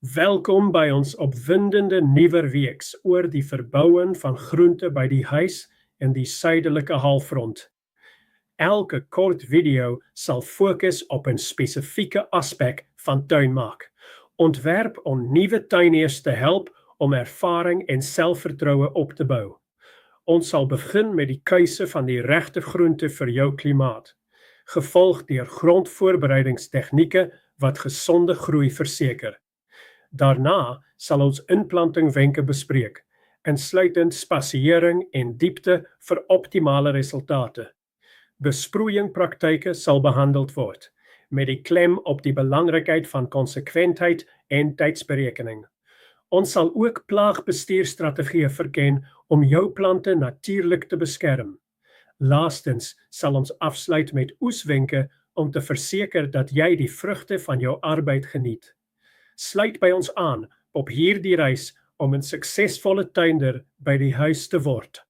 Welkom by ons opwindende nuwe reeks oor die verbouing van groente by die huis in die suidelike halfrond. Elke kort video sal fokus op 'n spesifieke aspek van tuinmaak, ontwerp om nuwe tuiniers te help om ervaring en selfvertroue op te bou. Ons sal begin met die keuse van die regte groente vir jou klimaat, gevolg deur grondvoorbereidingstegnieke wat gesonde groei verseker. Daarna sal ons inplantingwenke bespreek, insluitend spasiering en diepte vir optimale resultate. Besproeiingspraktyke sal behandeld word, met die klem op die belangrikheid van konsekwentheid en tydsberekening. Ons sal ook plaagbestuurstrategieë verken om jou plante natuurlik te beskerm. Laastens sal ons afsluit met oeswenke om te verseker dat jy die vrugte van jou arbeid geniet. Sluit by ons aan op hierdie reis om 'n suksesvolle tuinder by die huis te word.